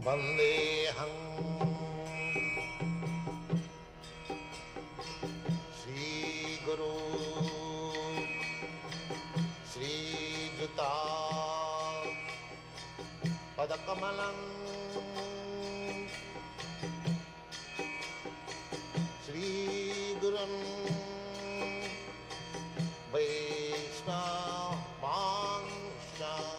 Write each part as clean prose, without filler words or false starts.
Vandeham Shri Guru Shri Juta Padakamalam Shri Gurum Vaishnavanshan.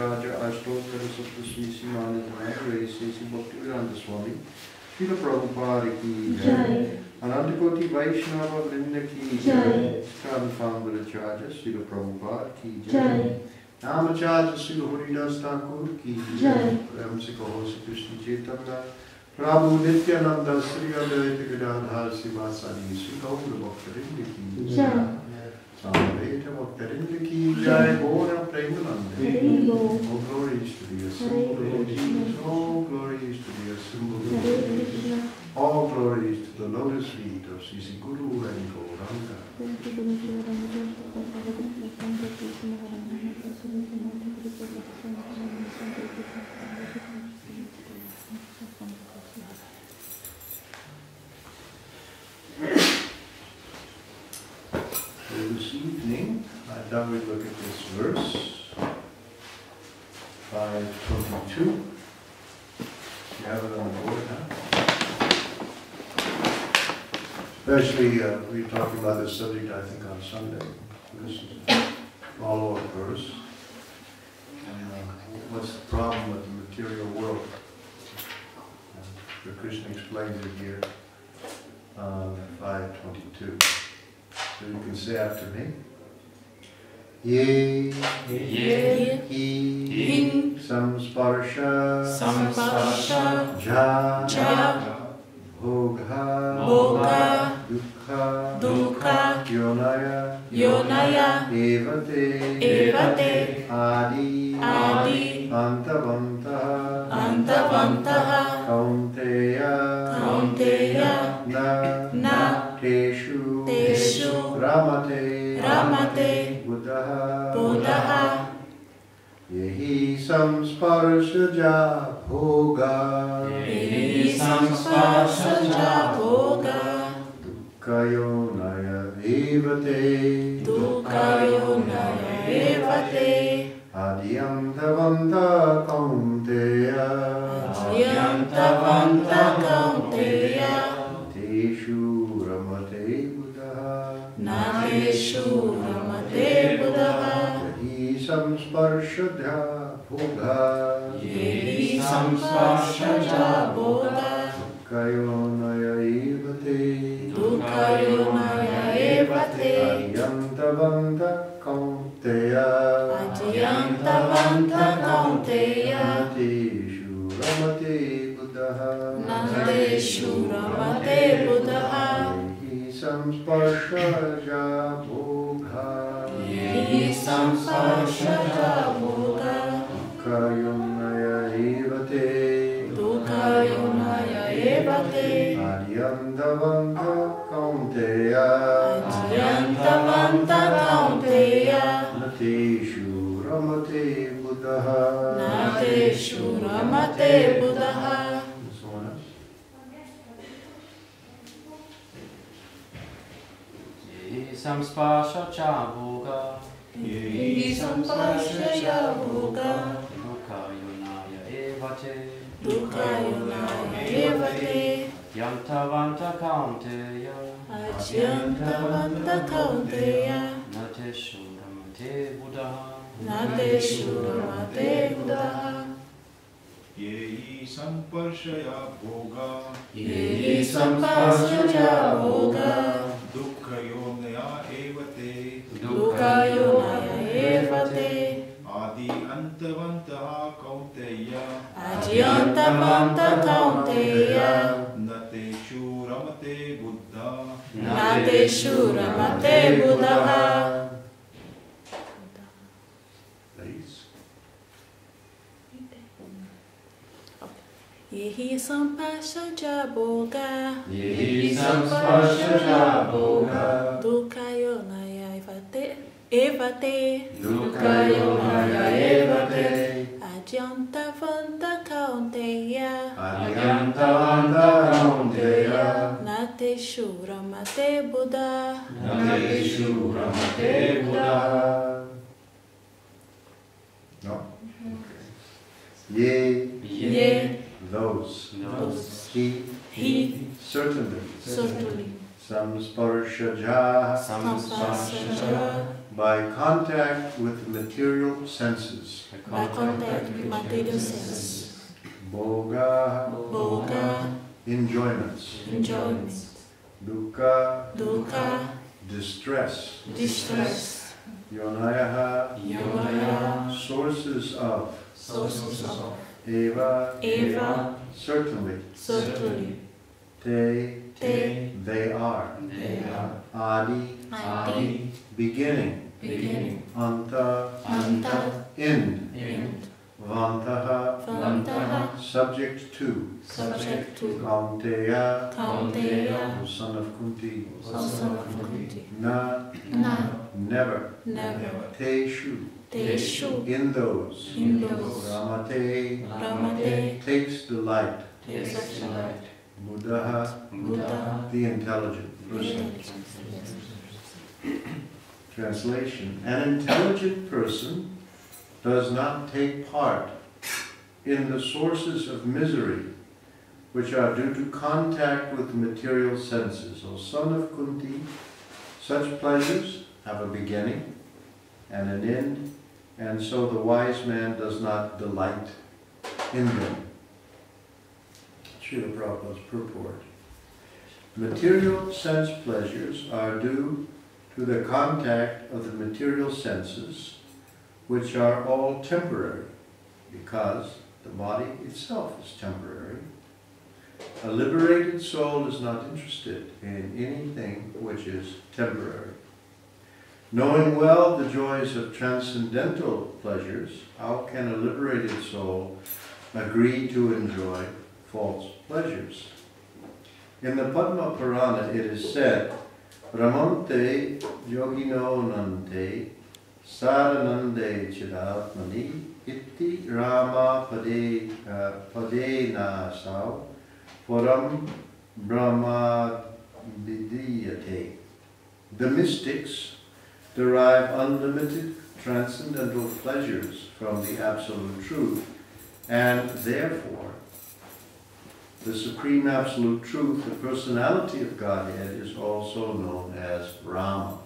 Acharya Ashtottara Saptasmisi Manadhanagare Sesi Bhaktivedanta Swami Srila Prabhupada ki jai. Anandakoti Vaishnava Vrinda ki jai. Stand founder Acharya Srila Prabhupada ki jai. Namacharya Srila Haridas Thakur ki jai. Prem se kaho Sri Krishna Chaitanya Prabhu Nityananda Sri Advaita Gadadhar Sivasadi Sri Gaura Bhaktarinda ki jai. Samveta Bhaktarinda ki jai. Gaura Premananda. All glories to the assembled Lord Jesus. All glories to the assembled Lord Jesus. All glories to the lotus feet of Sisi Guru and Gauranga. So this evening, I thought we'd look at this verse, 5:22. You have it on the board, huh? Especially, we were talking about this subject, I think, on Sunday. This is a follow-up verse. And what's the problem with the material world? Krishna explains it here on 5:22. So you can say after me. Ye, he, samsparsha, ja, bhoga, dukha, yonaya, evate, adi, antavantaha, kaunteya, na, teshu, ramate, buddhaha, yehi samsparshaja bhoga, dukkayonaya evate, adiyantavanta kaunteya, teshu ramate buddhaha, yehi samsparshadha bhoga, dukkayonaya evate, adiyantavanta kaunteya, nateshu ramate buddhaha, yehi samsparshaja bhoga, dukkayonaya evate, adiyantavanta kaunteya, nateshu ramate buddhaha. Someone else? Samspasha bhoga, dukkayonaya evate, yantavanta kaunteya, nateshu ramate buddhaha, yehi samparshaya bhoga, dukkayonaya evate, adi antavantaha kaunteya, nateshu ramate buddha. Please. Yehi sampashaja bhoga, dukkayonaya evate, adyantavanta kaunteya, nateshu ramate buddha. No? Okay. Ye, those. He, certainly. Certainly. Samsparshaja, by contact with the material senses. by contact with material senses. Bhoga, Bhoga, enjoyments. enjoyment. Dukkha, Dukkha, distress. distress. Yonayaha, Yonaya, sources of. sources of. Eva, Eva, certainly. certainly. Te, Te, they are. They are. Adi, Adi, beginning. beginning. Anta, Anta, end. end. Vantaha, Vantaha, subject to. subject to. Kaunteya, Kaunteya, O son of Kunti. son of Kunti. Na, Na, never. never. Teshu, Teshu, in those. in those. Ramate, Ramate, takes delight. takes delight. Buddha, Buddha, the intelligent person. Translation: an intelligent person does not take part in the sources of misery which are due to contact with the material senses. O son of Kunti, such pleasures have a beginning and an end, and so the wise man does not delight in them. Srila Prabhupada's purport. Material sense pleasures are due to the contact of the material senses, which are all temporary, because the body itself is temporary. A liberated soul is not interested in anything which is temporary. Knowing well the joys of transcendental pleasures, how can a liberated soul agree to enjoy false pleasures? In the Padma Purana it is said, Ramante yogino nante saranande chidatmani iti rama pade nasau param brahma vidiyate. The mystics derive unlimited transcendental pleasures from the Absolute Truth, and therefore the Supreme Absolute Truth, the personality of Godhead, is also known as Rama.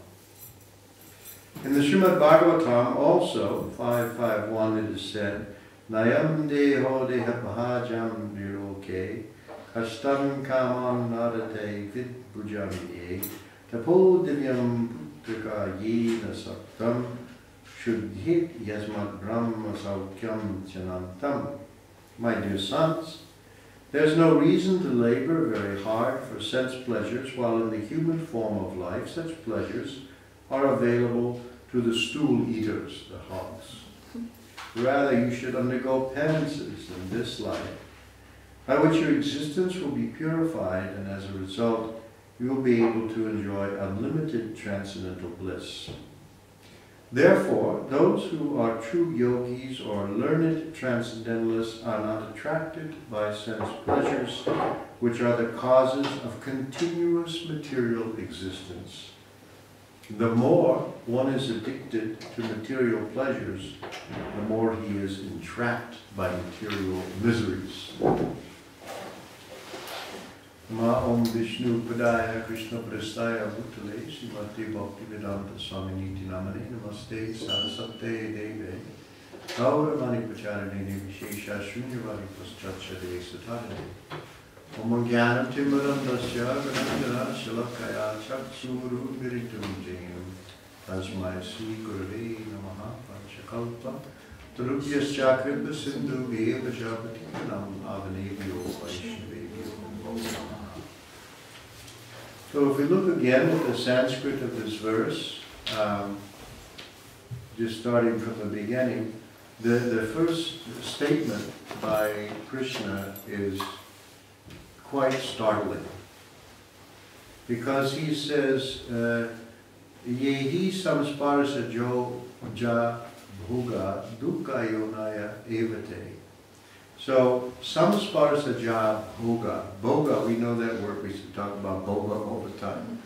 In the Srimad Bhagavatam also, 5.5.1, it is said, Nayam deho deha bhajam viroke, kastam kamam nadate vid bhujamiye, tapo divyam putrika yena saktam, shuddhit yasmat brahma saukyam chanantam. My dear sons, there's no reason to labor very hard for sense pleasures while in the human form of life such pleasures are available to the stool eaters, the hogs. Rather, you should undergo penances in this life, by which your existence will be purified, and as a result, you will be able to enjoy unlimited transcendental bliss. Therefore, those who are true yogis or learned transcendentalists are not attracted by sense pleasures, which are the causes of continuous material existence. The more one is addicted to material pleasures, the more he is entrapped by material miseries. Ma Om Vishnu Padaya Krishna Prastaya Bhutale Srimati Bhaktivedanta Swaminiti Namane Namaste Sarasate Deve Gaura Mani Pacharane Vishesha Shunyavadi Paschachade Satadane Om Jnanam Timmaram Dasya Ganandana Shalakaya Chakshuru Miritum Jainam Tasmai Sri Gurave Namaha Panchakalpa Tarubhyas Chakripa Sindhu Veva Japati Nam Avanebhyo Vaishnavebhyo. So if we look again at the Sanskrit of this verse, just starting from the beginning, the first statement by Krishna is quite startling, because he says, Yehi samsparsa jo ja bhuga dukkha yonaya evate. So, samsparsa ja bhoga. Bhoga, we know that word, we used to talk about bhoga all the time.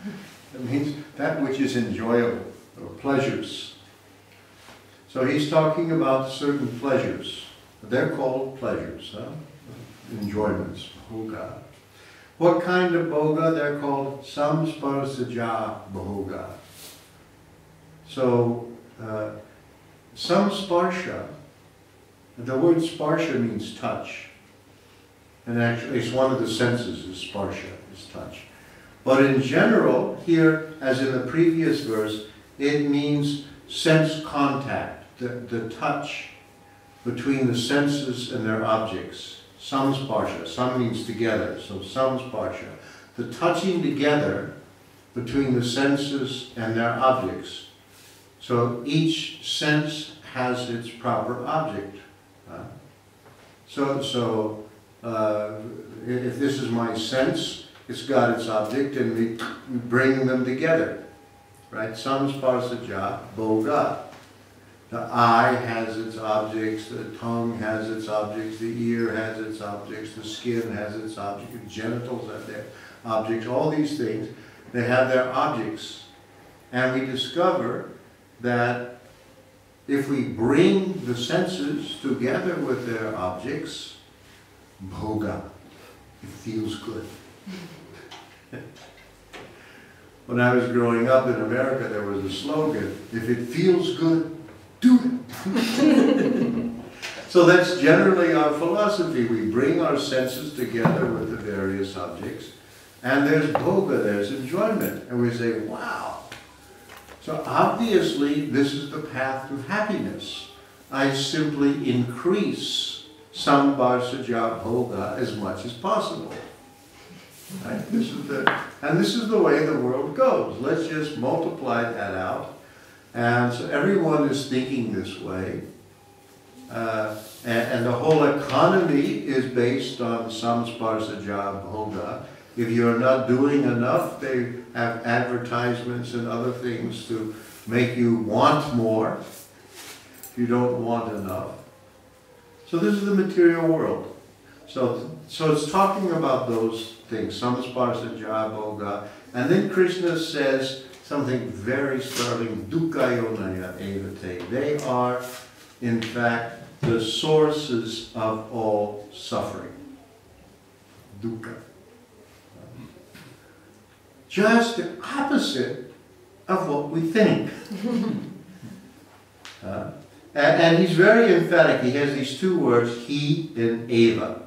It means that which is enjoyable, or pleasures. So he's talking about certain pleasures. They're called pleasures, enjoyments, bhoga. What kind of bhoga? They're called samsparsa ja bhoga. So, samsparsha, the word sparsha means touch. And actually, it's one of the senses, is sparsha, is touch. But in general, here, as in the previous verse, it means sense contact, the touch between the senses and their objects. Samsparsha, sam means together, so samsparsha. The touching together between the senses and their objects. So each sense has its proper object. If this is my sense, it's got its object, and we bring them together, right? Samsparsaja bhoga. The eye has its objects, the tongue has its objects, the ear has its objects, the skin has its objects, the genitals have their objects. All these things, they have their objects. And we discover that if we bring the senses together with their objects, bhoga, it feels good. When I was growing up in America, there was a slogan, if it feels good, do it. So that's generally our philosophy. We bring our senses together with the various objects, and there's bhoga, there's enjoyment. And we say, wow. So obviously, this is the path to happiness. I simply increase sambarsaja bhoga as much as possible. Right? This is the way the world goes. Let's just multiply that out. And so everyone is thinking this way. And the whole economy is based on samsparsaja bhoga. If you're not doing enough, they have advertisements and other things to make you want more if you don't want enough. So this is the material world. So it's talking about those things, samsparsaja bhoga. And then Krishna says something very startling, dukkayonaya evate. They are, in fact, the sources of all suffering. Dukkha. Just the opposite of what we think. And he's very emphatic. He has these two words, he and eva,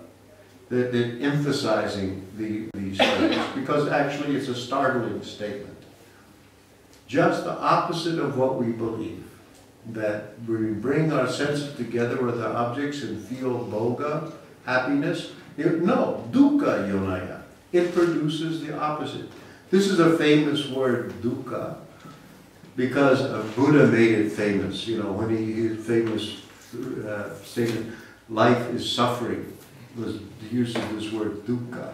that emphasizing these things, because actually it's a startling statement. Just the opposite of what we believe. That we bring our senses together with our objects and feel bhoga, happiness. No, dukkha yonaya. It produces the opposite. This is a famous word, dukkha, because Buddha made it famous. You know, when his famous statement, life is suffering, was the use of this word dukkha.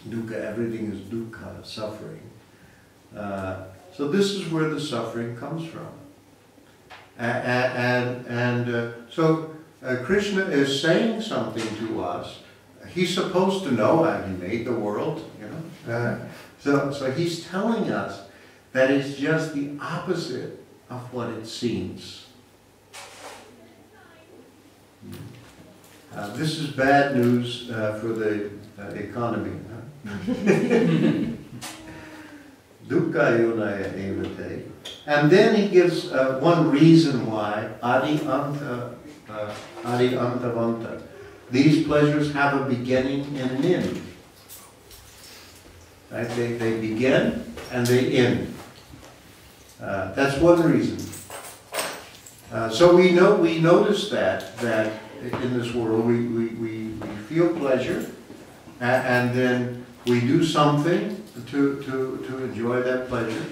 Dukkha, everything is dukkha, suffering. So this is where the suffering comes from. So Krishna is saying something to us. He's supposed to know how he made the world, you know. So he's telling us that it's just the opposite of what it seems. This is bad news for the economy. Dukkha yonaya evate. And then he gives one reason why, adi antavanta. These pleasures have a beginning and an end. Right? They begin and they end. That's one reason. So we notice that in this world we feel pleasure, and then we do something to enjoy that pleasure,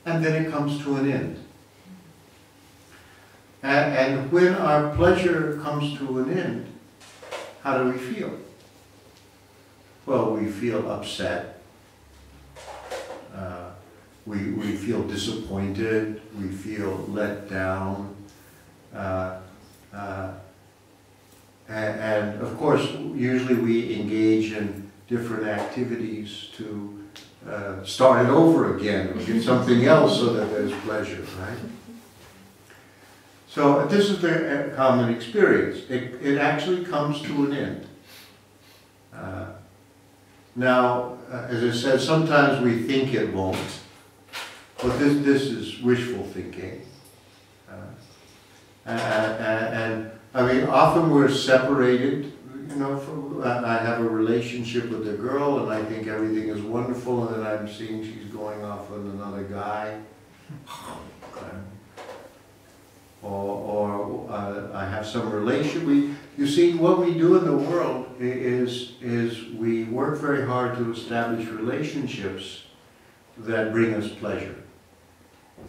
and then it comes to an end. And when our pleasure comes to an end, how do we feel? Well, we feel upset. We feel disappointed. We feel let down. And of course, usually we engage in different activities to start it over again, or get something else so that there's pleasure, right? So this is the common experience. It actually comes to an end. Now, as I said, sometimes we think it won't. But this is wishful thinking. And I mean, often we're separated. You know, I have a relationship with a girl, and I think everything is wonderful, and then I'm seeing she's going off with another guy. Or I have some relation. You see, what we do in the world is we work very hard to establish relationships that bring us pleasure.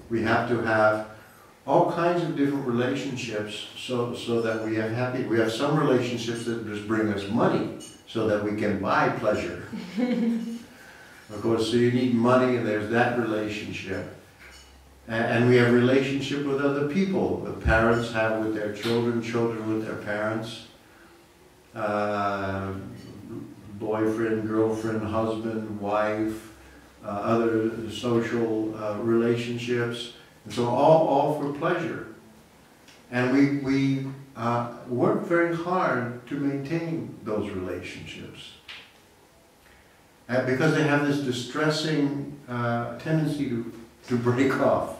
We have to have all kinds of different relationships so that we are happy. We have some relationships that just bring us money so that we can buy pleasure. Of course, so you need money, and there's that relationship. And we have relationship with other people. The parents have with their children, children with their parents, boyfriend, girlfriend, husband, wife, other social relationships. And so all for pleasure. And we work very hard to maintain those relationships. Because they have this distressing tendency to break off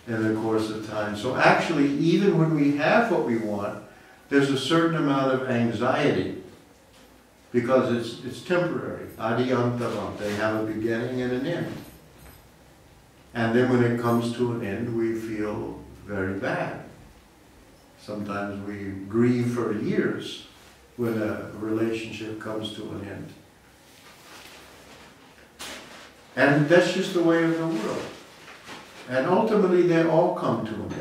in the course of time. So actually, even when we have what we want, there's a certain amount of anxiety because it's temporary. Adiyantavam. They have a beginning and an end. And then when it comes to an end, we feel very bad. Sometimes we grieve for years when a relationship comes to an end. And that's just the way of the world. And ultimately, they all come to an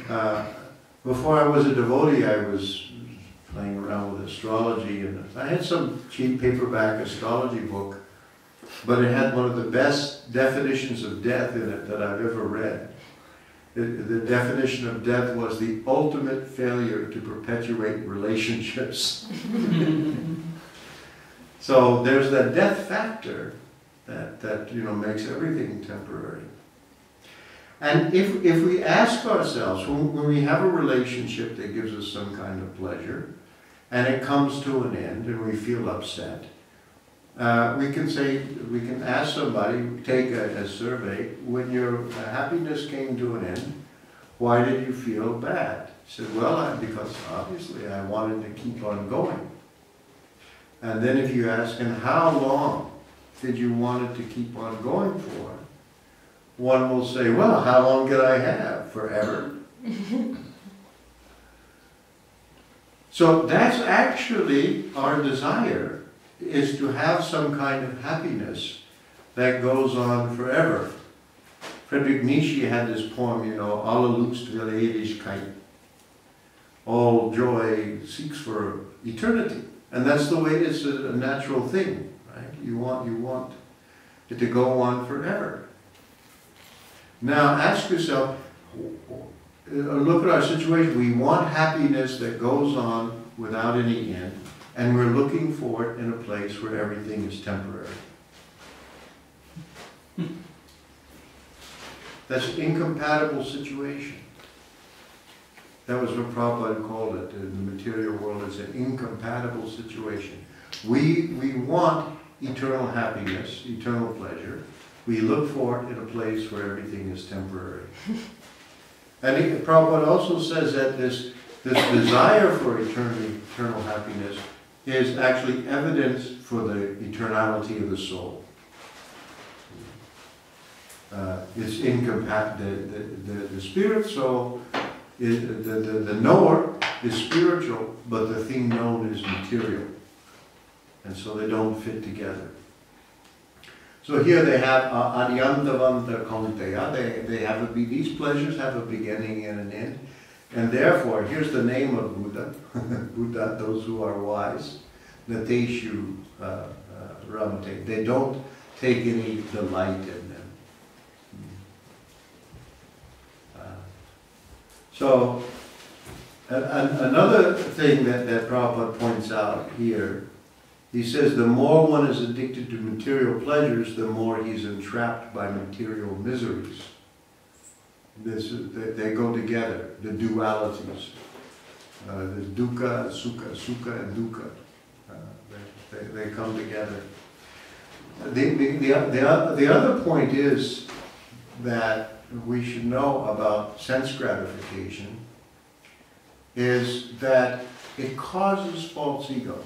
end. Before I was a devotee, I was playing around with astrology, and I had some cheap paperback astrology book, but it had one of the best definitions of death in it that I've ever read. The definition of death was the ultimate failure to perpetuate relationships. So there's that death factor that makes everything temporary. And if we ask ourselves, when we have a relationship that gives us some kind of pleasure, and it comes to an end and we feel upset, we can ask somebody, take a survey, when your happiness came to an end, why did you feel bad? He said, well, because obviously I wanted to keep on going. And then if you ask, and how long did you want it to keep on going for? One will say, well, how long did I have? Forever. So that's actually our desire, is to have some kind of happiness that goes on forever. Friedrich Nietzsche had this poem, alle Lust will Ewigkeit. All joy seeks for eternity. And that's the way it's a natural thing, right? You want it to go on forever. Now ask yourself, look at our situation. We want happiness that goes on without any end, and we're looking for it in a place where everything is temporary. That's an incompatible situation. That was what Prabhupada called it. In the material world, it's an incompatible situation. We want eternal happiness, eternal pleasure. We look for it in a place where everything is temporary. And Prabhupada also says that this desire for eternal happiness is actually evidence for the eternality of the soul. It's incompatible. The spirit soul, the knower is spiritual, but the thing known is material. And so they don't fit together. So here they have Adyantavanta Kaunteya. They have these pleasures have a beginning and an end. And therefore, here's the name of Buddha. Buddha, those who are wise. Nateshu Ramate. They don't take any delight in them. So, another thing that Prabhupada points out here, he says the more one is addicted to material pleasures, the more he's entrapped by material miseries. They go together, the dualities. There's dukkha, sukha, and dukkha. They come together. The other point is that we should know about sense gratification is that it causes false ego.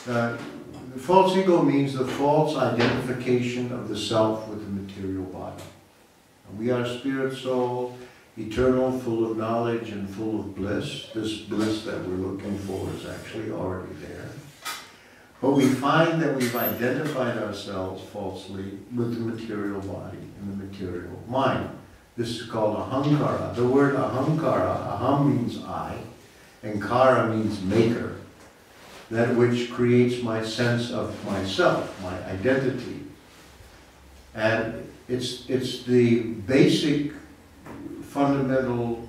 The false ego means the false identification of the self with the material body. We are spirit soul, eternal, full of knowledge and full of bliss. This bliss that we're looking for is actually already there. But we find that we've identified ourselves falsely with the material body and the material mind. This is called ahankara. The word ahankara, aham means I, and kara means maker. That which creates my sense of myself, my identity. And it's the basic, fundamental,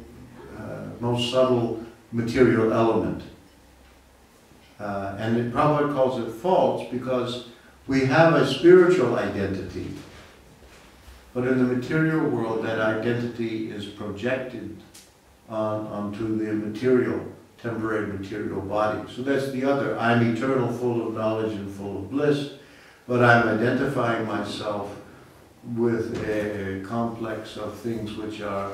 most subtle material element. And the Prabhupada calls it false because we have a spiritual identity, but in the material world that identity is projected onto the material, temporary material body. So that's the other. I'm eternal, full of knowledge and full of bliss, but I'm identifying myself with a complex of things which are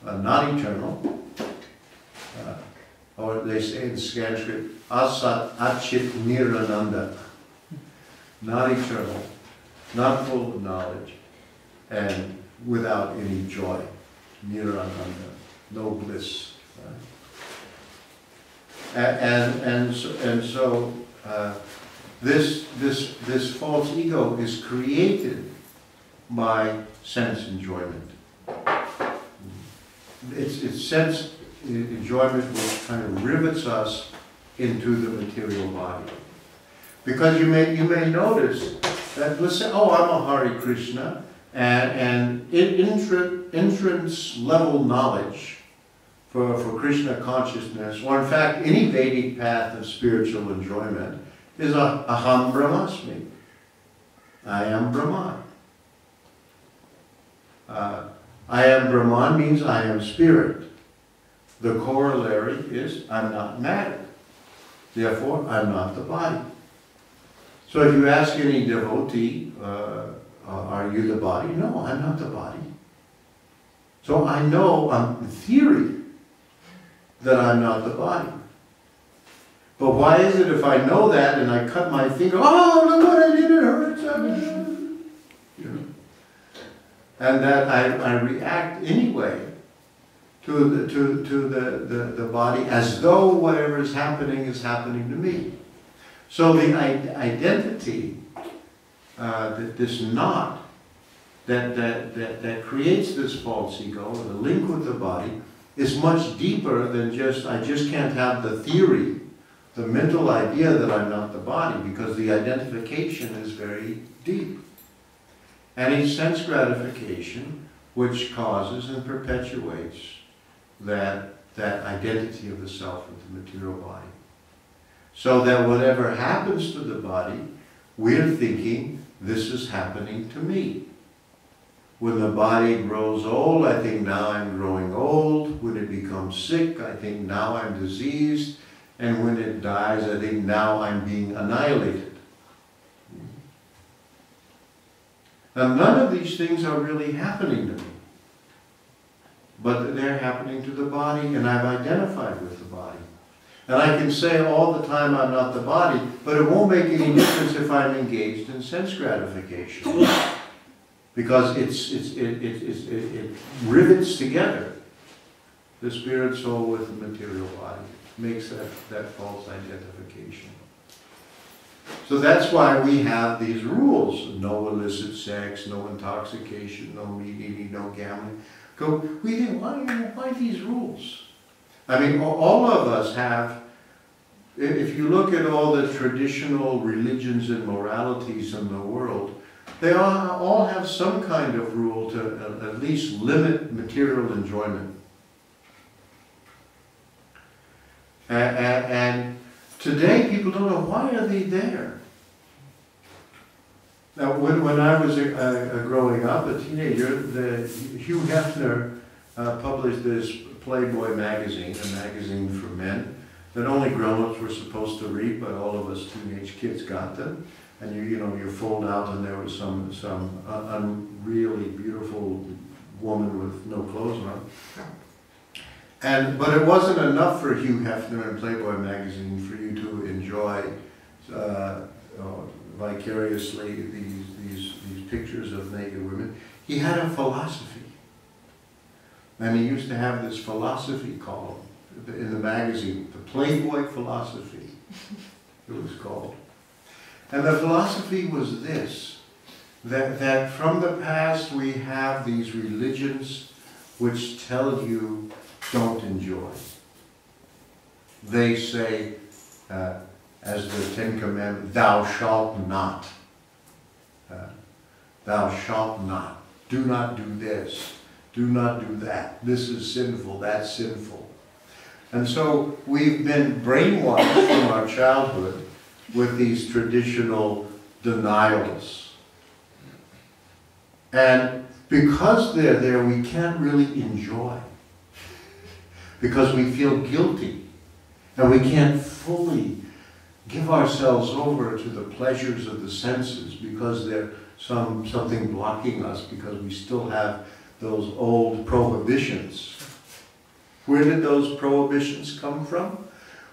not eternal. Or they say in Sanskrit, asat achit nirananda. Not eternal, not full of knowledge, and without any joy. Nirananda, no bliss. And so this false ego is created by sense enjoyment. It's sense enjoyment which kind of rivets us into the material body. Because you may notice that, let's say, oh, I'm a Hare Krishna, and entrance level knowledge for Krishna consciousness, or in fact any Vedic path of spiritual enjoyment, is aham brahmasmi. I am Brahman. I am Brahman means I am spirit. The corollary is I'm not matter. Therefore, I'm not the body. So if you ask any devotee, are you the body? No, I'm not the body. So I know in theory that I'm not the body. But why is it if I know that and I cut my finger, oh, look what I did, it hurts. You know? And that I react anyway to the body as though whatever is happening to me. So the identity, this knot that creates this false ego, the link with the body, is much deeper than I just can't have the theory, the mental idea that I'm not the body, because the identification is very deep. And it's sense gratification which causes and perpetuates that identity of the self with the material body. So that whatever happens to the body, we're thinking, this is happening to me. When the body grows old, I think now I'm growing old. When it becomes sick, I think now I'm diseased. And when it dies, I think now I'm being annihilated. Now, none of these things are really happening to me. But they're happening to the body, and I've identified with the body. And I can say all the time I'm not the body, but it won't make any difference if I'm engaged in sense gratification. Because it rivets together the spirit soul with the material body. Makes that false identification. So that's why we have these rules. No illicit sex, no intoxication, no meat eating, no gambling. We think, why these rules? I mean, all of us have, if you look at all the traditional religions and moralities in the world, they all have some kind of rule to at least limit material enjoyment. And today people don't know, why are they there? Now, when I was growing up, a teenager, Hugh Hefner published this Playboy magazine, a magazine for men, that only grown-ups were supposed to read, but all of us teenage kids got them. and you fold out, and there was some really beautiful woman with no clothes on. But it wasn't enough for Hugh Hefner and Playboy magazine for you to enjoy vicariously these pictures of naked women. He had a philosophy, and he used to have this philosophy column in the magazine, the Playboy Philosophy, it was called. And the philosophy was this, that from the past we have these religions which tell you don't enjoy. They say, as the Ten Commandments, thou shalt not. Thou shalt not. Do not do this. Do not do that. This is sinful. That's sinful. And so we've been brainwashed from our childhood with these traditional denials. And because they're there, we can't really enjoy. Because we feel guilty. And we can't fully give ourselves over to the pleasures of the senses because there's something blocking us, because we still have those old prohibitions. Where did those prohibitions come from?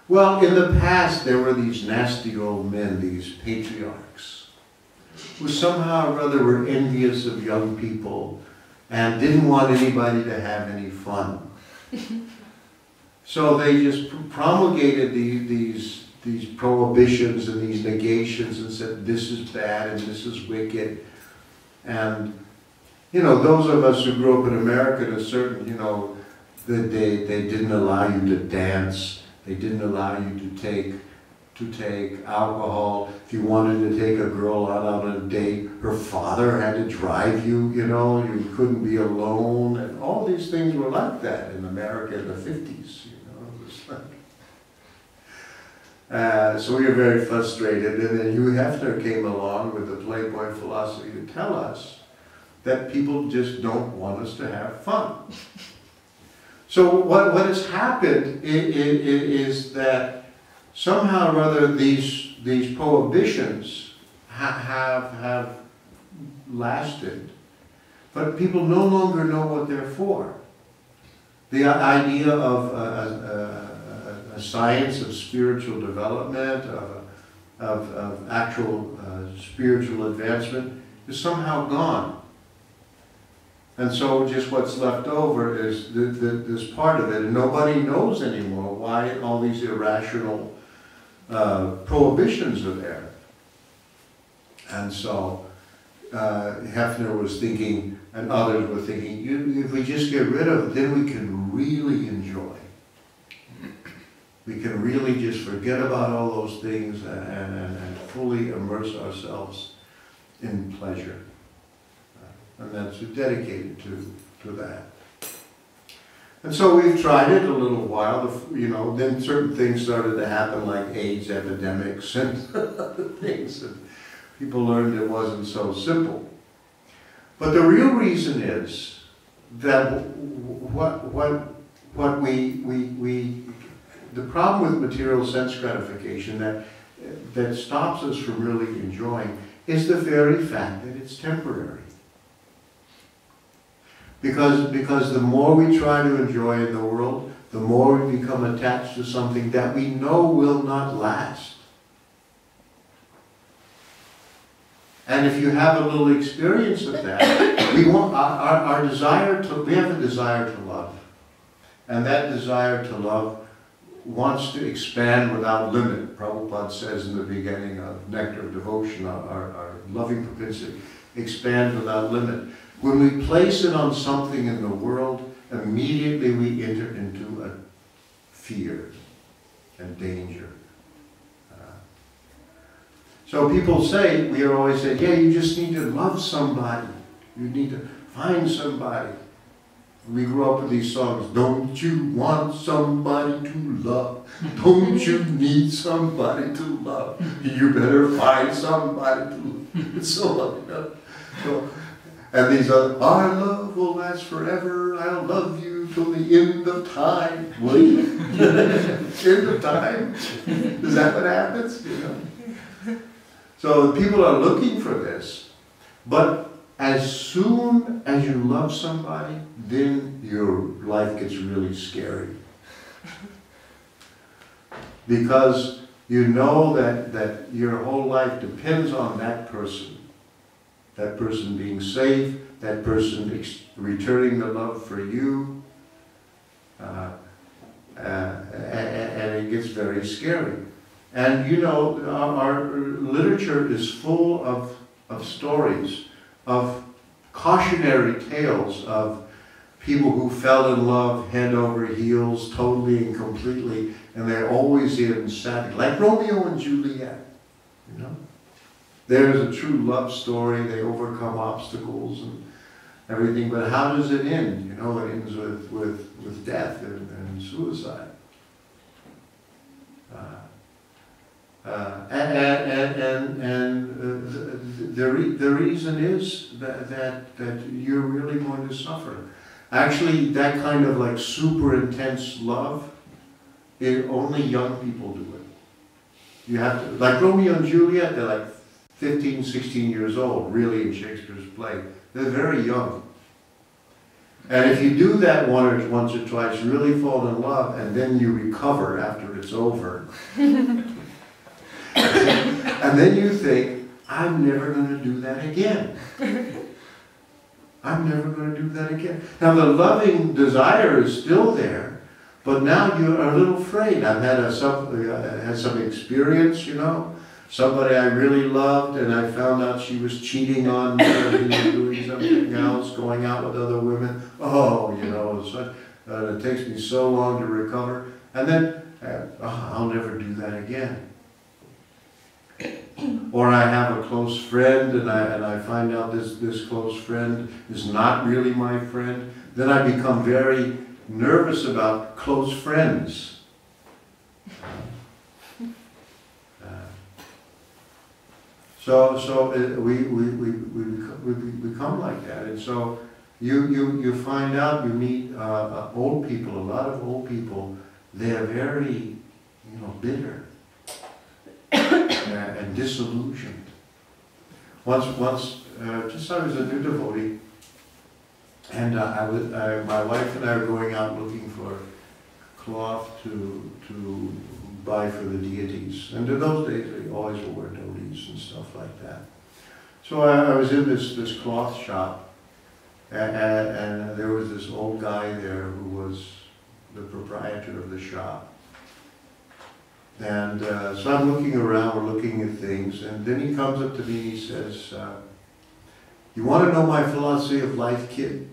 Well, in the past there were these nasty old men, these patriarchs, who somehow or other were envious of young people and didn't want anybody to have any fun. So they just promulgated these prohibitions and these negations and said this is bad and this is wicked. And those of us who grew up in America, to a certain, they didn't allow you to dance. They didn't allow you to take alcohol. If you wanted to take a girl out on a date, her father had to drive you, you couldn't be alone. And all these things were like that in America in the 50s, It was like... so we were very frustrated. And then Hugh Hefner came along with the Playboy philosophy to tell us that people just don't want us to have fun. So what has happened is that somehow or other these prohibitions have lasted, but people no longer know what they're for. The idea of a science of spiritual development, of actual spiritual advancement, is somehow gone. And so just what's left over is this part of it, and nobody knows anymore why all these irrational prohibitions are there. And so Hefner was thinking, and others were thinking, if we just get rid of it, then we can really enjoy. We can really just forget about all those things and fully immerse ourselves in pleasure. And that's dedicated to that. And so we've tried it a little while, then certain things started to happen like AIDS epidemics and other things, and people learned it wasn't so simple. But the real reason is that the problem with material sense gratification that stops us from really enjoying is the very fact that it's temporary. Because the more we try to enjoy in the world, the more we become attached to something that we know will not last. And if you have a little experience of that, we want our desire to, we have a desire to love. And that desire to love wants to expand without limit. Prabhupada says in the beginning of Nectar of Devotion, our loving propensity, expand without limit. When we place it on something in the world, immediately we enter into a fear and danger. So people say, we are always saying, yeah, you just need to love somebody. You need to find somebody. We grew up with these songs, don't you want somebody to love? Don't you need somebody to love? You better find somebody to love. So, and these are, our love will last forever, I'll love you till the end of time. Will you? End of time? Is that what happens? So people are looking for this, but as soon as you love somebody, then your life gets really scary. Because you know that your whole life depends on that person being safe, that person returning the love for you, and it gets very scary. And you know, our literature is full of stories, of cautionary tales of people who fell in love head over heels, totally and completely, and they're always in sad, like Romeo and Juliet, you know. There's a true love story, they overcome obstacles and everything, but how does it end? You know, it ends with death and suicide. The reason is that you're really going to suffer. Actually, that kind of like super intense love, only young people do it. You have to, like Romeo and Juliet, they're like 15, 16 years old, really, in Shakespeare's play. They're very young. And if you do that once or twice, really fall in love, and then you recover after it's over, and then you think, I'm never going to do that again. I'm never going to do that again. Now the loving desire is still there, but now you're a little afraid. I've had some experience, you know. Somebody I really loved, and I found out she was cheating on me, or doing something else, going out with other women. Oh, you know, it takes me so long to recover. And then, I'll never do that again. Or I have a close friend, and I find out this close friend is not really my friend. Then I become very nervous about close friends. So we become like that, and so you find out, you meet old people, a lot of old people. They are very, bitter and disillusioned. Once, just I was a new devotee, and my wife and I were going out looking for cloth to buy for the deities. And in those days, they always wore dhotis and stuff like that. So I was in this cloth shop, and there was this old guy there who was the proprietor of the shop. And so I'm looking around, we're looking at things, and then he comes up to me and he says, you want to know my philosophy of life, kid?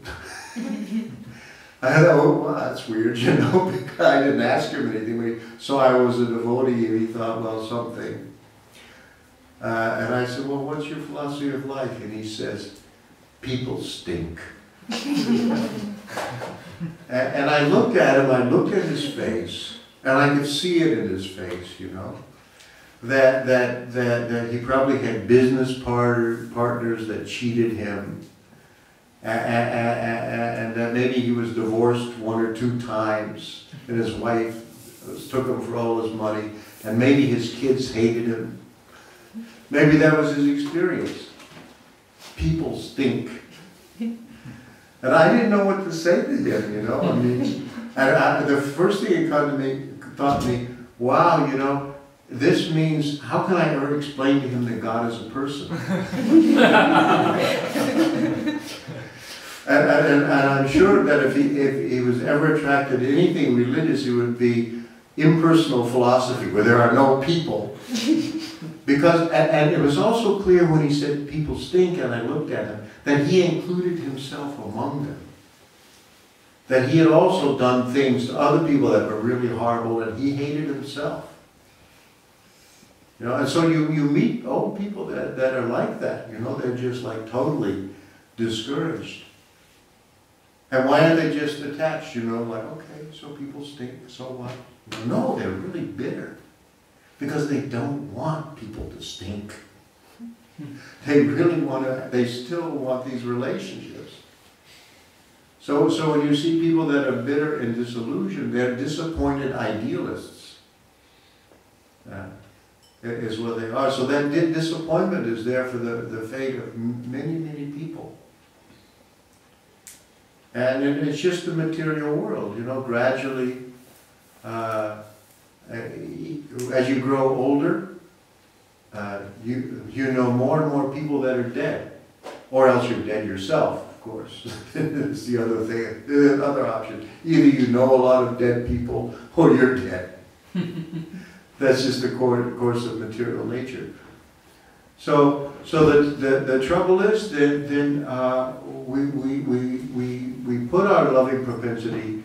I thought, oh, well, that's weird, because I didn't ask him anything. So I was a devotee, and he thought, well, something. And I said, well, what's your philosophy of life? And he says, people stink. and I looked at him, I looked at his face, and I could see it in his face, that he probably had business partners that cheated him. And that maybe he was divorced 1 or 2 times, and his wife took him for all his money, and maybe his kids hated him. Maybe that was his experience. People stink. And I didn't know what to say to him, I mean, and the first thing it thought to me, wow, this means, how can I ever explain to him that God is a person? And I'm sure that if he was ever attracted to anything religious, it would be impersonal philosophy, where there are no people. Because, and it was also clear when he said people stink, and I looked at him, that he included himself among them. That he had also done things to other people that were really horrible, and he hated himself. And so you meet old people that are like that, they're just like totally discouraged. And why are they just attached, like, okay, so people stink, so what? No, they're really bitter. Because they don't want people to stink. They really they still want these relationships. So when you see people that are bitter and disillusioned, they're disappointed idealists. is what they are. So that disappointment is there for the fate of many, many people. And it's just the material world, you know, gradually, as you grow older, you know more and more people that are dead. Or else you're dead yourself, of course. It's the other thing, the other option. Either you know a lot of dead people, or you're dead. That's just the course of material nature. So the trouble is that then we put our loving propensity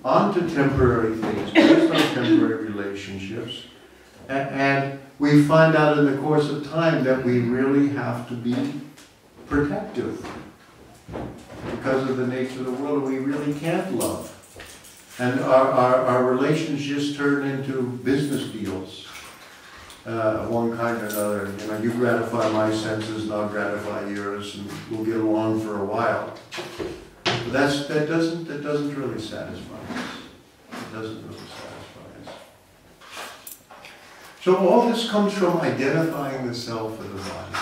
onto temporary things, based on temporary relationships, and we find out in the course of time that we really have to be protective because of the nature of the world, and we really can't love. And our relationships turn into business deals of one kind or another. You know, you gratify my senses and I'll gratify yours, and we'll get along for a while. But that doesn't really satisfy us. It doesn't really satisfy us. So all this comes from identifying the self with the body.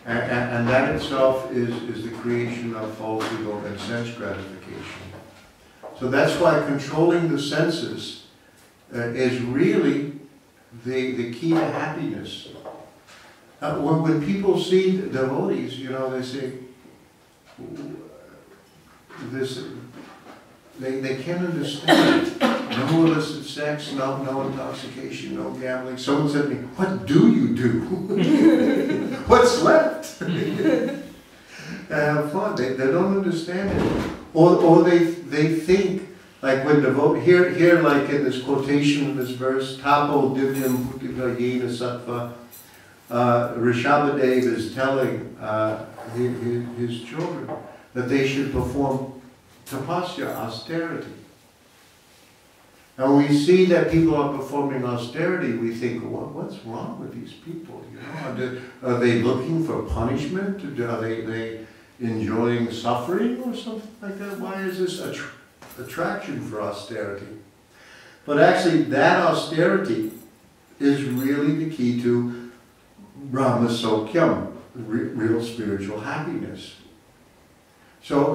And that itself is the creation of false ego and sense gratification. So that's why controlling the senses is really the key to happiness. When people see devotees, you know, they say, they can't understand. No illicit sex, no intoxication, no gambling. Someone said to me, "What do you do? What's left?" Have fun. They don't understand it. Or they think, like when here like in this quotation in this verse, Tapo Divyam Putika Yena Sattva, Rishabhadev is telling his children that they should perform tapasya, austerity. And when we see that people are performing austerity, we think, well, what's wrong with these people? You know, are they looking for punishment? Are they enjoying suffering or something like that? Why is this attraction for austerity? But actually, that austerity is really the key to Brahma Sokyam, real spiritual happiness. So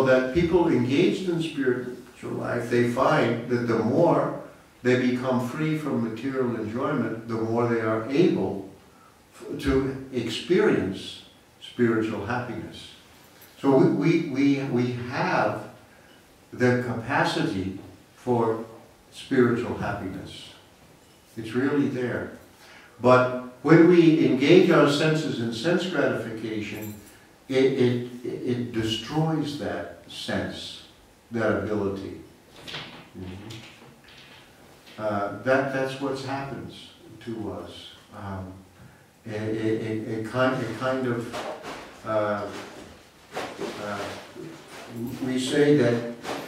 that people engaged in spiritual life, they find that the more they become free from material enjoyment, the more they are able to experience spiritual happiness. So we have the capacity for spiritual happiness. It's really there. But when we engage our senses in sense gratification, it destroys that sense, that ability. That's what happens to us. A kind of we say that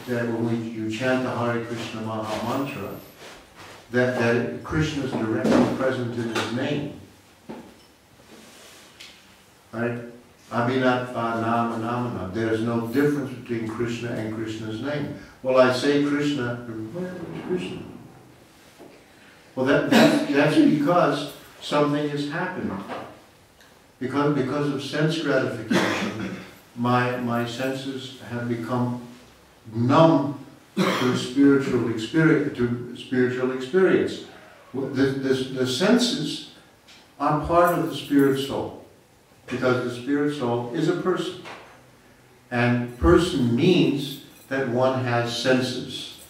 when you chant the Hare Krishna Maha Mantra, that Krishna is directly present in his name. Right? Abhinatva nama namana. There is no difference between Krishna and Krishna's name. Well, I say Krishna, where is Krishna? Well, that's because something has happened. Because of sense gratification, my senses have become numb to spiritual experience. The senses are part of the spirit soul. Because the spirit soul is a person. And person means that one has senses.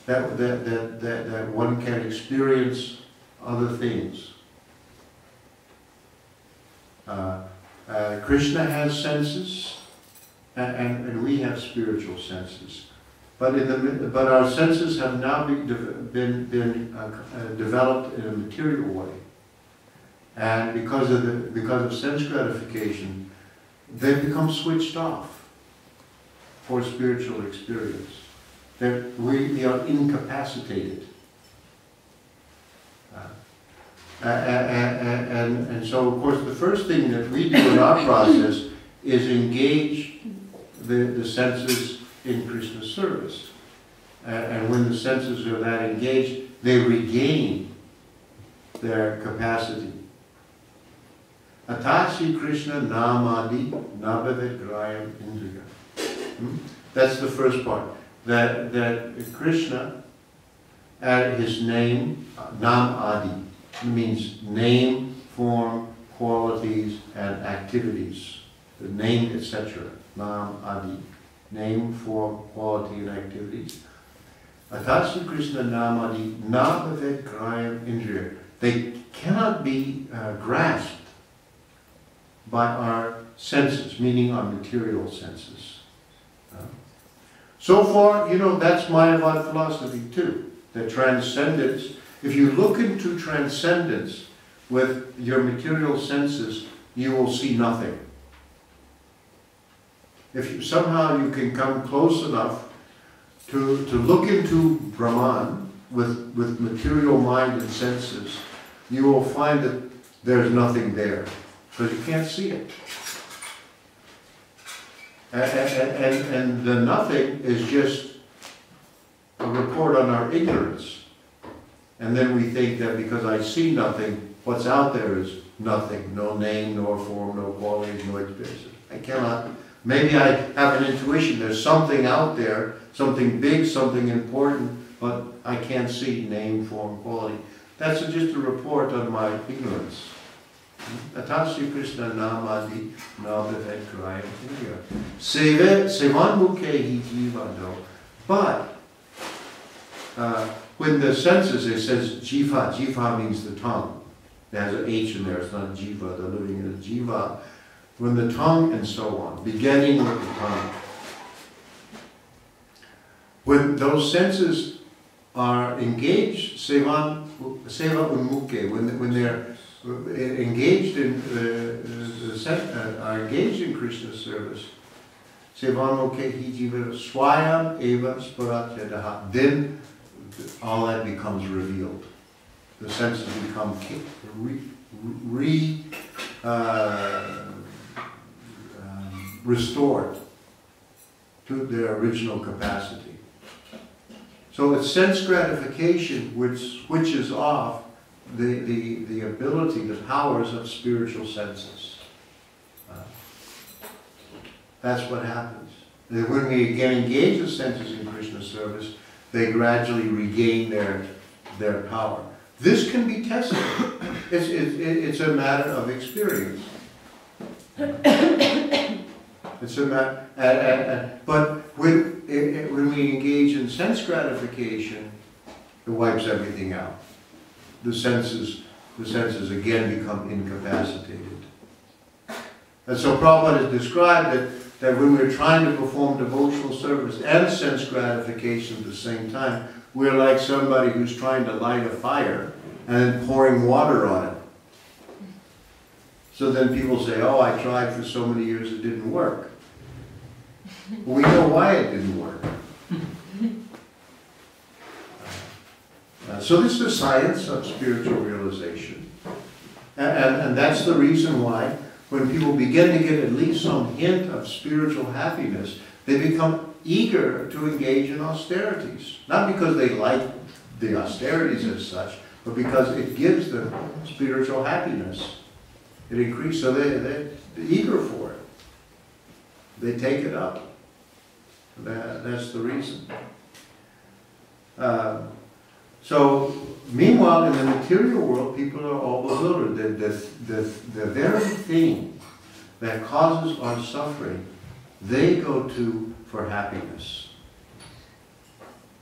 That one can experience other things. Krishna has senses, and we have spiritual senses. But our senses have now been developed in a material way. And because of sense gratification, they become switched off for spiritual experience. We are incapacitated. And so, of course, the first thing that we do in our process is engage the senses in Krishna's service. And when the senses are that engaged, they regain their capacity. Atasi Krishna namadi nabhavet grayam indriya. That's the first part. That Krishna, his name, nam adi, means name, form, qualities, and activities. The name, etc. Nam adi. Name, form, quality, and activities. Atasi Krishna namadi nabhavet grayam indriya. They cannot be grasped by our senses, meaning our material senses. So far, that's Mayavad philosophy too. The transcendence, if you look into transcendence with your material senses, you will see nothing. If somehow you can come close enough to look into Brahman with material mind and senses, you will find that there's nothing there, because you can't see it. And the nothing is just a report on our ignorance. And then we think that because I see nothing, what's out there is nothing. No name, nor form, no qualities, no experiences. I cannot. Maybe I have an intuition. There's something out there, something big, something important, but I can't see name, form, quality. That's just a report on my ignorance. Atasi Krishna namadi nabhavet grayam indriya. Sevan mukhe jivado. But when the senses, it says jiva. Jiva means the tongue. It has an H in there. It's not jiva. The living is jiva. When the tongue and so on, beginning with the tongue. When those senses are engaged, seva unmukhe, when they're engaged in are engaged in Krishna's service, sevanmukhe jiva swayam eva sparat yadaha. Then all that becomes revealed. The senses become restored to their original capacity. So it's sense gratification which switches off the ability, the powers of spiritual senses. That's what happens. When we get engaged with senses in Krishna's service, they gradually regain their power. This can be tested. It's a matter of experience. It's a matter, but when we engage in sense gratification, it wipes everything out. The senses again become incapacitated. And so Prabhupada has described that when we're trying to perform devotional service and sense gratification at the same time, we're like somebody who's trying to light a fire and then pouring water on it. So then people say, oh, I tried for so many years, it didn't work. Well, we know why it didn't work. So this is the science of spiritual realization. And that's the reason why when people begin to get at least some hint of spiritual happiness, they become eager to engage in austerities. Not because they like the austerities as such, but because it gives them spiritual happiness. It increases, so they're eager for it. They take it up. That's the reason. So, meanwhile, in the material world, people are all bewildered. The very thing that causes our suffering, they go to for happiness.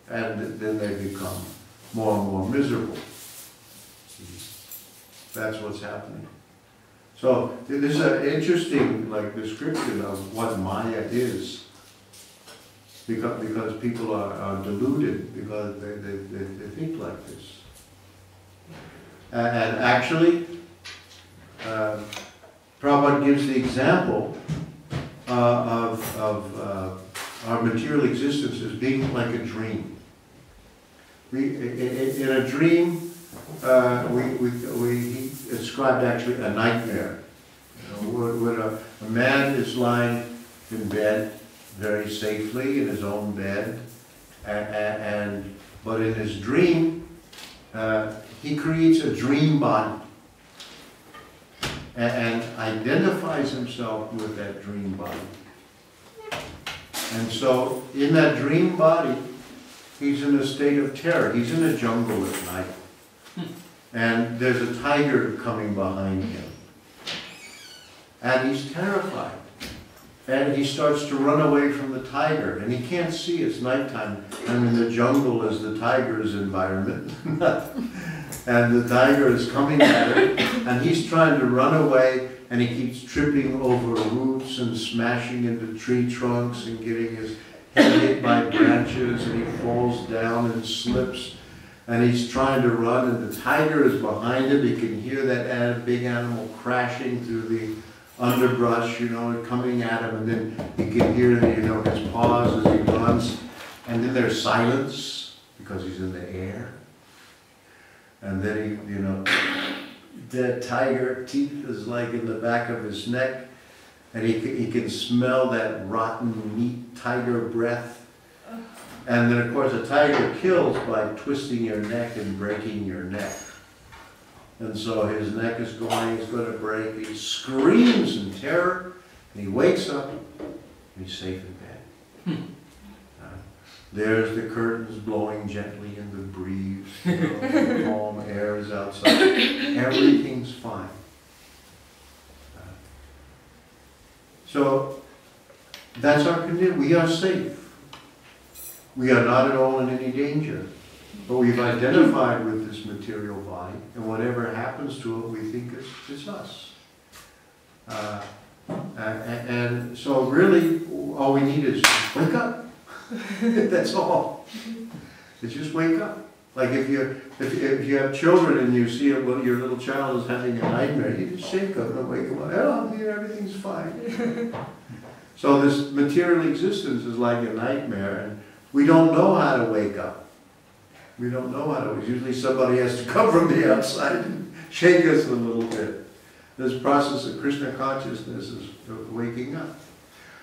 And then they become more and more miserable. That's what's happening. So, this is an interesting description of what Maya is. Because people are deluded, because they think like this. And actually, Prabhupada gives the example of our material existence as being like a dream. In a dream, he described actually a nightmare. When a man is lying in bed, very safely in his own bed, but in his dream, he creates a dream body and identifies himself with that dream body. And so in that dream body, he's in a state of terror. He's in a jungle at night. And there's a tiger coming behind him. And he's terrified. And he starts to run away from the tiger. And he can't see, it's nighttime. And in the jungle is the tiger's environment. And the tiger is coming at him. And he's trying to run away. And he keeps tripping over roots and smashing into tree trunks and getting his head hit by branches. And he falls down and slips. And he's trying to run. And the tiger is behind him. He can hear that big animal crashing through the underbrush, you know, coming at him, and then you can hear, you know, his paws as he runs, and then there's silence because he's in the air, and then he, you know, that tiger teeth is like in the back of his neck, and he can smell that rotten meat tiger breath, and then of course a tiger kills by twisting your neck and breaking your neck. And so his neck is going, he's going to break. He screams in terror, and he wakes up, and he's safe in bed. There's the curtains blowing gently in the breeze. You know, the calm air is outside. Everything's fine. So that's our condition. We are safe. We are not at all in any danger. But we've identified with this material body, and whatever happens to it, we think it's us. And so really, all we need is wake up. That's all. It's just wake up. Like if you have children and you see your little child is having a nightmare, you just shake them and wake them up. Oh, everything's fine. So this material existence is like a nightmare, and we don't know how to wake up. We don't know how to. Usually somebody has to come from the outside and shake us a little bit. This process of Krishna consciousness is waking up.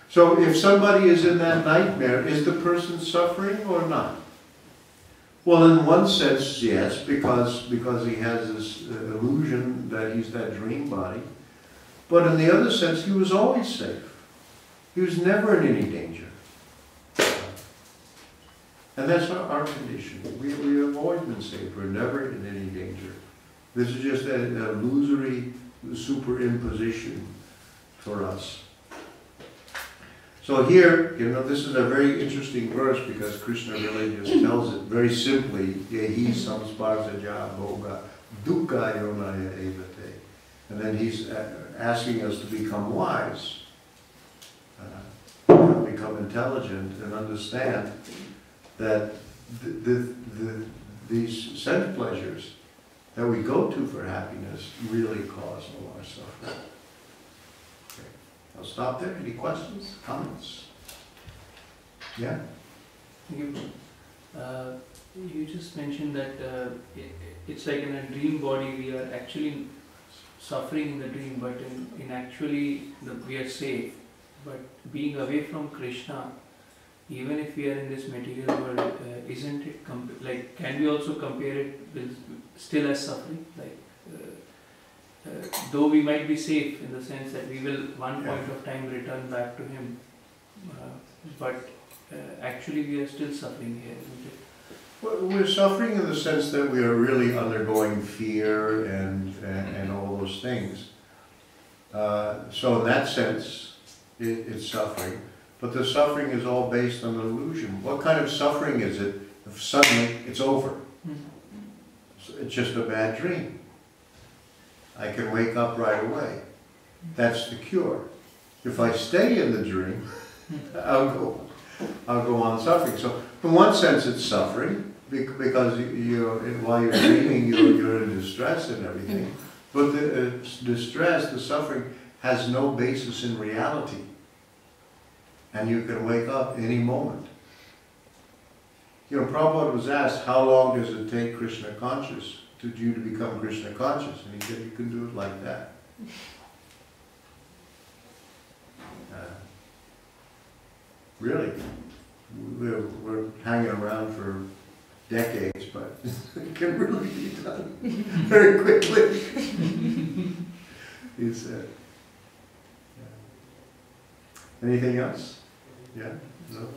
So if somebody is in that nightmare, is the person suffering or not? Well, in one sense, yes, because he has this illusion that he's that dream body. But in the other sense, he was always safe. He was never in any danger. And that's our condition. We have always been safe. We're never in any danger. This is just an illusory superimposition for us. So here, you know, this is a very interesting verse because Krishna really just tells it very simply, Yehi samsparsaja bhoga dukkha yonaya evate. And then he's asking us to become wise, become intelligent, and understand that these sense pleasures that we go to for happiness really cause all our suffering. Okay. I'll stop there. Any questions, comments? Yeah? You just mentioned that it's like in a dream body we are actually suffering in the dream, but in actually we are safe. But being away from Krishna, even if we are in this material world, isn't it like? Can we also compare it with still as suffering? Like, though we might be safe in the sense that we will one point of time return back to Him, but actually we are still suffering here, isn't it? Well, we're suffering in the sense that we are really undergoing fear and all those things. So in that sense, it's suffering. But the suffering is all based on an illusion. What kind of suffering is it if suddenly it's over? It's just a bad dream. I can wake up right away. That's the cure. If I stay in the dream, I'll go on suffering. So in one sense it's suffering because while you're dreaming you're in distress and everything. But the distress, the suffering, has no basis in reality. And you can wake up any moment. You know, Prabhupada was asked, how long does it take Krishna conscious to you to become Krishna conscious? And he said, you can do it like that. Really. We're hanging around for decades, but it can really be done very quickly. He said. Yeah. Anything else? Yeah? No?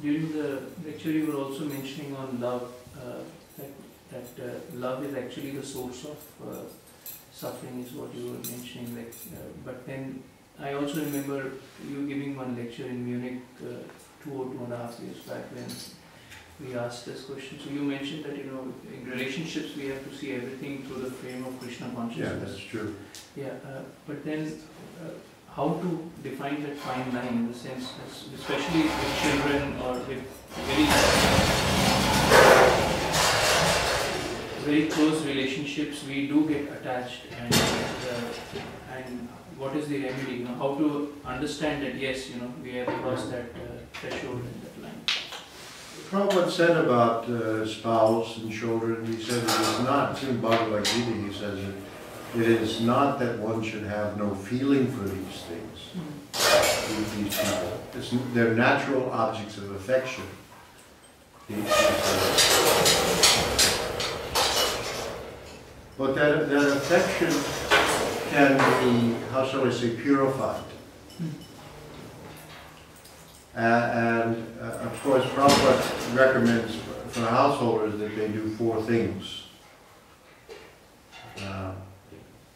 During the lecture you were also mentioning on love, that love is actually the source of suffering is what you were mentioning. But then I also remember you giving one lecture in Munich 2.5 years back when we asked this question. So you mentioned that, you know, in relationships we have to see everything through the frame of Krishna consciousness. Yeah, that's true. Yeah, but then how to define that fine line in the sense, especially with children or with very close relationships, we do get attached, and what is the remedy? You know, how to understand that yes, you know, we have crossed that threshold and that line. Prabhupada said about spouse and children, he said it is not, it's in Bhagavad-Gita, he says it is not that one should have no feeling for these things, these people. They're natural objects of affection. But that affection can be, how shall I say, purified. And of course, Prabhupada recommends for householders that they do 4 things.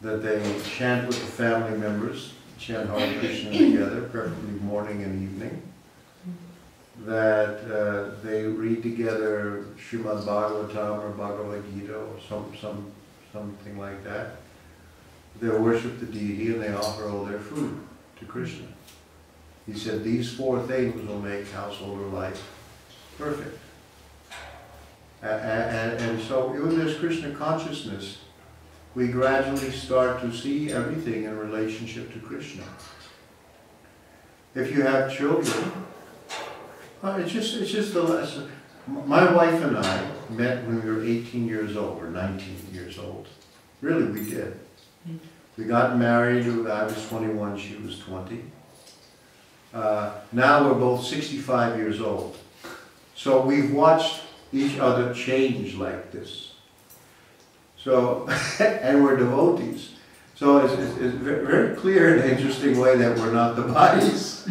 That they chant with the family members, chant Hare Krishna together, preferably morning and evening. That they read together Srimad Bhagavatam or Bhagavad-Gita or something like that. They worship the deity and they offer all their food to Krishna. He said these 4 things will make householder life perfect. And so when there's Krishna consciousness, we gradually start to see everything in relationship to Krishna. If you have children, it's just a lesson. My wife and I met when we were 18 years old, or 19 years old. Really, we did. We got married, I was 21, she was 20. Now we're both 65 years old. So we've watched each other change like this. So, and we're devotees. So it's very clear in an interesting way that we're not the bodies.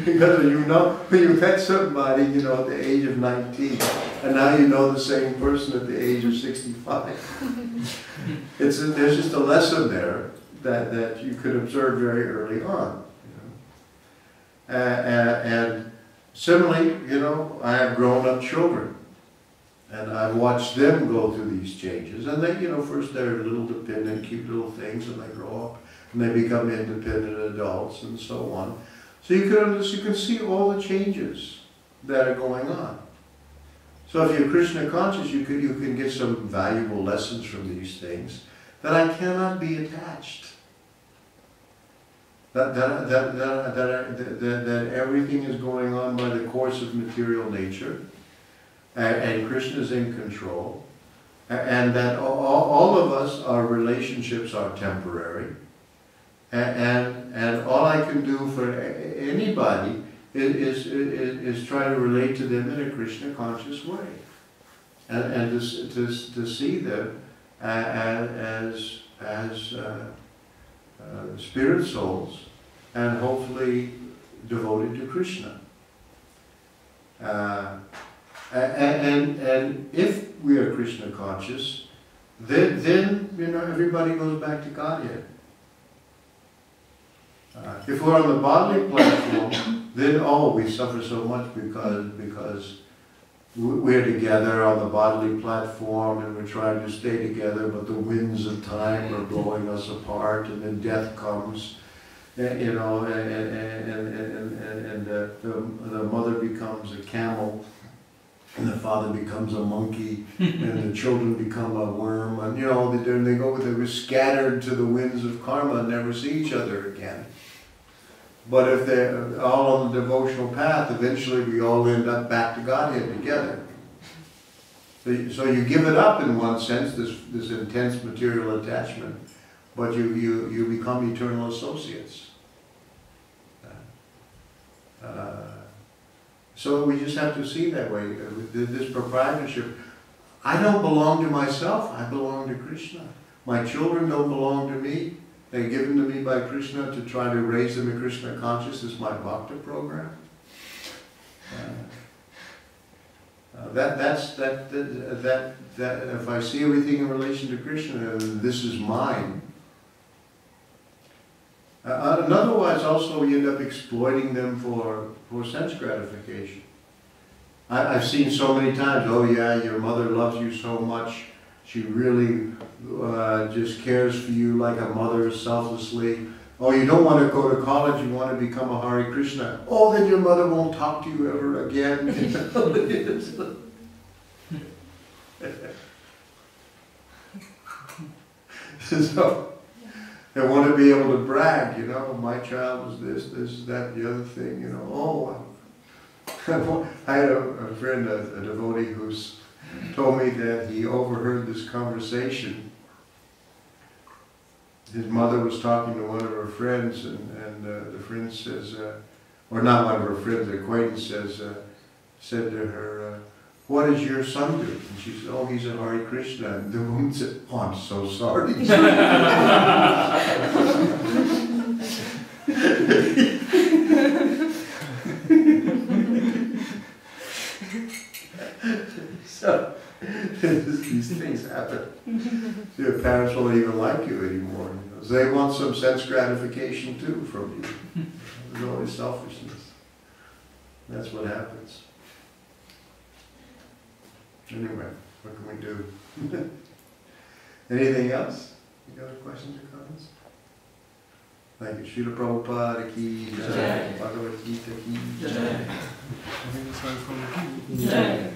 Because when you met somebody, you know, at the age of 19, and now you know the same person at the age of 65. There's just a lesson there that you could observe very early on. You know? And similarly, you know, I have grown-up children. And I've watched them go through these changes. And they, you know, first they're little dependent, cute little things, and they grow up, and they become independent adults, and so on. So you can see all the changes that are going on. So if you're Krishna conscious, you can get some valuable lessons from these things. That I cannot be attached. That everything is going on by the course of material nature. And Krishna is in control, and that all of us, our relationships are temporary, and all I can do for anybody is try to relate to them in a Krishna conscious way, and to see them as spirit souls, and hopefully devoted to Krishna. And if we are Krishna conscious, then you know, everybody goes back to Godhead. If we're on the bodily platform, then we suffer so much because we're together on the bodily platform and we're trying to stay together, but the winds of time are blowing us apart, and then death comes. You know, and the mother becomes a camel. And the father becomes a monkey, and the children become a worm, and you know, they were scattered to the winds of karma and never see each other again. But if they're all on the devotional path, eventually we all end up back to Godhead together. So you give it up in one sense, this intense material attachment, but you become eternal associates. So we just have to see that way. This proprietorship. I don't belong to myself, I belong to Krishna. My children don't belong to me. They're given to me by Krishna to try to raise them in Krishna consciousness, my bhakti program. That if I see everything in relation to Krishna, this is mine. And otherwise also we end up exploiting them for sense gratification. I've seen so many times, oh yeah, your mother loves you so much, she really just cares for you like a mother selflessly. Oh, you don't want to go to college, you want to become a Hare Krishna. Oh, then your mother won't talk to you ever again. So, I want to be able to brag, you know, my child was this, that, the other thing, you know. Oh, I had a friend, a devotee, who's told me that he overheard this conversation. His mother was talking to one of her friends, and the friend says, or not one of her friends, an acquaintance said to her, what does your son do? And she said, oh, he's a Hare Krishna. And the woman said, oh, I'm so sorry. So, these things happen. Your parents won't even like you anymore. You know? So they want some sense gratification too from you. There's always selfishness. That's what happens. Anyway, what can we do? Anything else? You got any questions or comments? Thank you. Srila Prabhupada ki jai. Bhagavad-Gita ki jai. Jai.